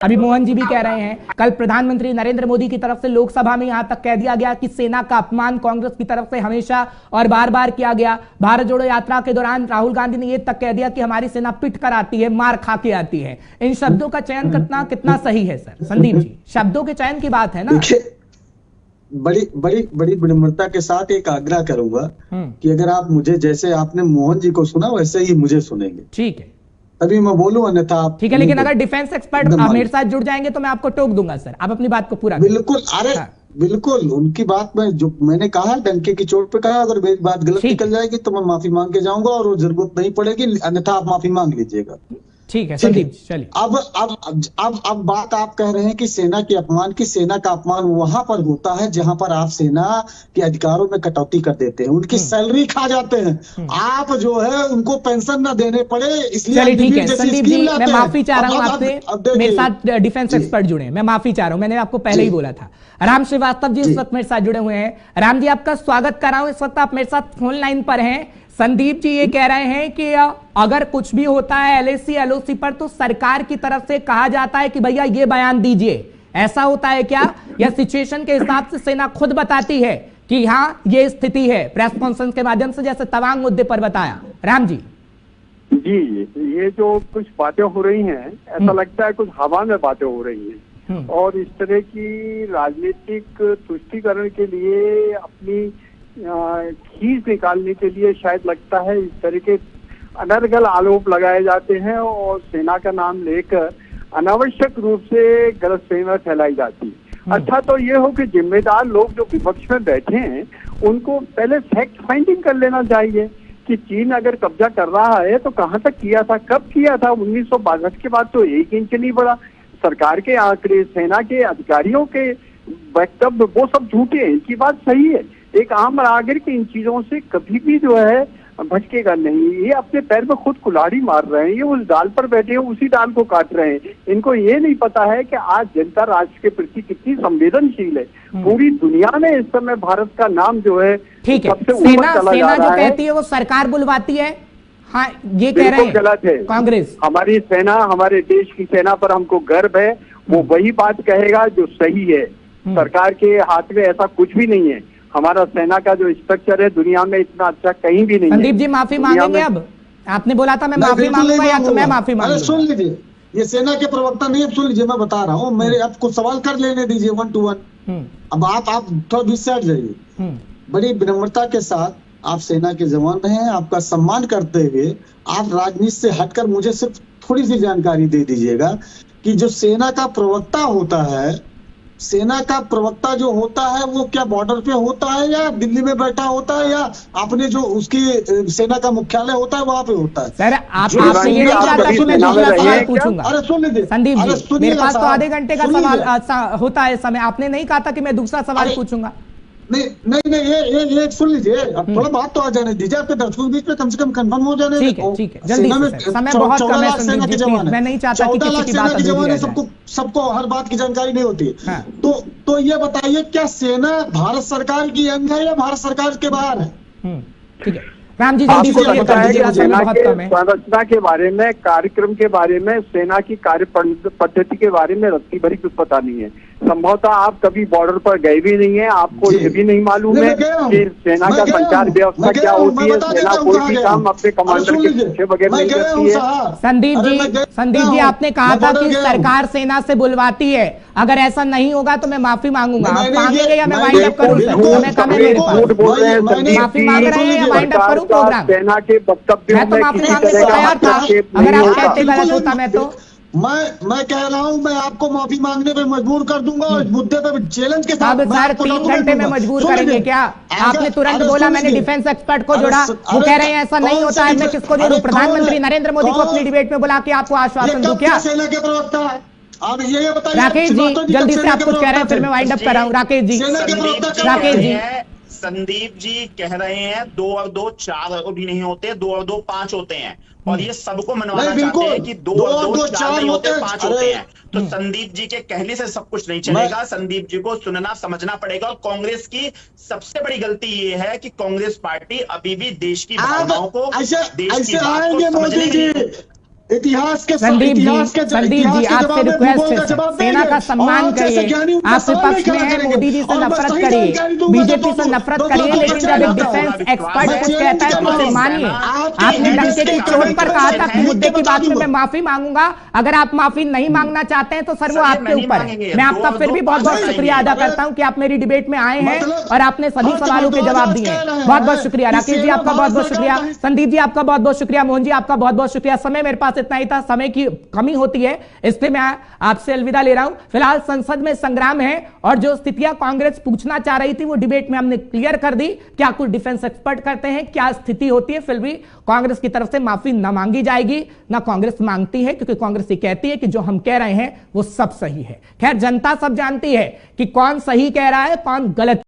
अभी मोहन जी भी कह रहे हैं, कल प्रधानमंत्री नरेंद्र मोदी की तरफ से लोकसभा में यहां तक कह दिया गया कि सेना का अपमान कांग्रेस की तरफ से हमेशा और बार बार किया गया। भारत जोड़ो यात्रा के दौरान राहुल गांधी ने यह तक कह दिया कि हमारी सेना पिट कर आती है, मार खा के आती है। इन शब्दों का चयन करना कितना सही है सर? संदीप जी, शब्दों के चयन की बात है ना। बड़ी बड़ी बड़ी विनम्रता के साथ एक आग्रह करूंगा कि अगर आप मुझे, जैसे आपने मोहन जी को सुना वैसे ही मुझे सुनेंगे, ठीक है? तभी मैं बोलूं, अन्यथा आप ठीक है। लेकिन अगर डिफेंस एक्सपर्ट मेरे साथ जुड़ जाएंगे तो मैं आपको टोक दूंगा सर। आप अपनी बात को पूरा बिल्कुल। अरे हाँ। बिल्कुल, उनकी बात में जो मैंने कहा, डंके की चोट पे कहा, अगर मेरी बात गलत निकल जाएगी तो मैं माफी मांग के जाऊंगा और वो जरूरत नहीं पड़ेगी, अन्यथा आप माफी मांग लीजिएगा। ठीक है संदीप, चलिए। अब बात आप कह रहे हैं कि सेना के अपमान की। सेना का अपमान वहां पर होता है जहां पर आप सेना के अधिकारों में कटौती कर देते हैं, उनकी सैलरी खा जाते हैं, आप जो है उनको पेंशन ना देने पड़े, इसलिए। ठीक है संदीप जी, मैं माफी चाह रहा हूँ आपसे। मेरे साथ डिफेंस एक्सपर्ट जुड़े हैं, मैं माफी चाह रहा हूँ, मैंने आपको पहले ही बोला था। राम श्रीवास्तव जी इस वक्त मेरे साथ जुड़े हुए हैं। राम जी, आपका स्वागत कर रहा हूँ। इस वक्त आप मेरे साथ फोन लाइन पर हैं। संदीप जी ये कह रहे हैं कि अगर कुछ भी होता है एलएसी एलओसी पर तो सरकार की तरफ से कहा जाता है कि भैया ये बयान दीजिए। ऐसा होता है क्या, या सिचुएशन के हिसाब से सेना खुद बताती है कि हाँ ये स्थिति है, प्रेस कॉन्फ्रेंस के माध्यम से, जैसे तवांग मुद्दे पर बताया? राम जी ये जो कुछ बातें हो रही हैं, ऐसा लगता है कुछ हवा में बातें हो रही हैं, और इस तरह की राजनीतिक तुष्टीकरण के लिए, अपनी खींच निकालने के लिए शायद लगता है इस तरह के अनर्गल आरोप लगाए जाते हैं और सेना का नाम लेकर अनावश्यक रूप से गलतफहमी फैलाई जाती है। अच्छा तो ये हो कि जिम्मेदार लोग जो विपक्ष में बैठे हैं उनको पहले फैक्ट फाइंडिंग कर लेना चाहिए कि चीन अगर कब्जा कर रहा है तो कहाँ तक किया था, कब किया था। 1962 के बाद तो 1 इंच नहीं बढ़ा। सरकार के आंकड़े, सेना के अधिकारियों के वक्तव्य, वो सब झूठे हैं, इनकी बात सही है। एक आम नागरिक इन चीजों से कभी भी जो है भटकेगा नहीं। ये अपने पैर में खुद कुल्हाड़ी मार रहे हैं, ये उस डाल पर बैठे हैं, उसी डाल को काट रहे हैं। इनको ये नहीं पता है कि आज जनता राष्ट्र के प्रति कितनी संवेदनशील है। पूरी दुनिया में इस समय भारत का नाम जो है सबसे ऊपर चला जा रहा है। जो कहती है वो सरकार बुलवाती है, हाँ ये कह रहे हैं। गलत है। कांग्रेस, हमारी सेना, हमारे देश की सेना पर हमको गर्व है। वो वही बात कहेगा जो सही है। सरकार के हाथ में ऐसा कुछ भी नहीं है। हमारा सेना का जो स्ट्रक्चर है दुनिया में इतना अच्छा कहीं भी नहीं है। संदीप जी माफी मांगेंगे? अब आपने बोला था मैं माफी मांगूंगा, या तो मैं माफी मांगूंगा? सुन लीजिए, ये सेना के प्रवक्ता नहीं, अब सुन लीजिए, मैं बता रहा हूँ। मेरे आपको सवाल कर लेने दीजिए 1 to 1। अब आप थोड़ा बीच से हट जाइए। बड़ी विनम्रता के साथ, आप सेना के जवान हैं, आपका सम्मान करते हुए आप राजनीति से हटकर मुझे सिर्फ थोड़ी सी जानकारी दे दीजिएगा कि जो सेना का प्रवक्ता होता है, सेना का प्रवक्ता जो होता है वो क्या बॉर्डर पे होता है या दिल्ली में बैठा होता है, या अपने जो उसकी सेना का मुख्यालय होता है वहां पे होता है? सर आपसे ये नहीं चाहता कि मैं दूसरा सवाल पूछूंगा। अरे सुन लीजिए संदीप जी, मेरे पास तो आधे घंटे का सवाल होता है समय। आपने नहीं कहा था कि मैं दूसरा सवाल पूछूंगा। नहीं, ये सुन लीजिए, अब थोड़ा बात तो आ जाने दीजिए। आपके दर्शकों के बीच में कम से कम कंफर्म हो जाने। ठीक है जल्दी से, समय बहुत कम है संदीप जी, मैं नहीं चाहता कि किसी की बात अधूरी रह जाए। सबको हर बात की जानकारी नहीं होती। तो ये बताइए, क्या सेना भारत सरकार की अंग है या भारत सरकार के बाहर है? ठीक है राम जी, जल्दी से संरचना के बारे में, कार्यक्रम के बारे में, सेना की कार्य पद्धति के बारे में रत्ती भरी कुछ पता नहीं है। संभवतः आप कभी बॉर्डर पर गए भी नहीं है, आपको ये भी नहीं मालूम है कि सेना का संचार व्यवस्था क्या होती है। सेना कोई भी काम अपने कमांडर के पीछे बगैर नहीं करती है। संदीप जी आपने कहा था कि सरकार सेना से बुलवाती है। अगर ऐसा नहीं होगा तो मैं माफी मांगूंगा। आप मांगेंगे या मैं वाइंड अप करूं? माफी मांग रहे हैं या वाइंड अप करूं प्रोग्राम? सेना के वक्तव्य मैं तो माफी मांगने को तैयार था, अगर आप कहते गलत होता मैं तो। मैं कह रहा हूं, मैं आपको माफी मांगने पे मजबूर कर दूंगा और इस मुद्दे पे चैलेंज के साथ। अब सर 3 घंटे में मजबूर करेंगे क्या? आपने तुरंत बोला, मैंने डिफेंस एक्सपर्ट को जोड़ा, वो कह रहे हैं ऐसा नहीं होता है। मैं किसको जोड़ूं? प्रधानमंत्री नरेंद्र मोदी को अपनी डिबेट में बुला के आपको आश्वासन दूं क्या? सेना के प्रवक्ता है, आप ये बताइए। राकेश जी जल्दी से, आप कुछ कह रहे हैं फिर मैं वाइंड अप कर रहा हूँ। राकेश जी, राकेश जी, संदीप जी कह रहे हैं 2 और 2 4 भी नहीं होते, 2 और 2 5 होते हैं, और ये सबको मनवाना चाहते हैं कि 2 और 2 4 नहीं होते, 5 होते हैं। तो संदीप जी के कहने से सब कुछ नहीं चलेगा। संदीप जी को सुनना समझना पड़ेगा। और कांग्रेस की सबसे बड़ी गलती ये है कि कांग्रेस पार्टी अभी भी देश की भावनाओं को, देश की बात को समझने इतिहास के संदीप जी आपसे रिक्वेस्ट है, सेना का सम्मान करिए। आप विपक्ष में हैं, मोदी जी से नफरत करिए, बीजेपी से नफरत करिए, लेकिन जब एक डिफेंस एक्सपर्ट कुछ कहता है तो उसे मानिए। आपने डंके की चोट पर कहा था कि मुद्दे की बात में मैं माफी मांगूंगा, अगर आप माफी नहीं मांगना चाहते हैं तो सर वो आपके ऊपर है। मैं आपका फिर भी बहुत बहुत शुक्रिया अदा करता हूं कि आप मेरी डिबेट में आए हैं और आपने सभी सवालों के जवाब दिए हैं। बहुत बहुत शुक्रिया। राकेश जी आपका बहुत बहुत शुक्रिया। संदीप जी आपका बहुत बहुत शुक्रिया। मोहन जी आपका बहुत बहुत शुक्रिया। समय मेरे पास इतना ही था, समय की कमी होती है इसलिए मैं आपसे अलविदा ले रहा हूं। फिलहाल संसद में संग्राम है और जो स्थितियां कांग्रेस पूछना चाह रही थी वो डिबेट में हमने क्लियर कर दी। क्या कुछ डिफेंस एक्सपर्ट करते हैं, क्या स्थिति होती है, फिर भी कांग्रेस की तरफ से माफी न मांगी जाएगी, ना कांग्रेस मांगती है, क्योंकि कांग्रेस ये कहती है कि जो हम कह रहे हैं वो सब सही है। खैर जनता सब जानती है कि कौन सही कह रहा है, कौन गलत।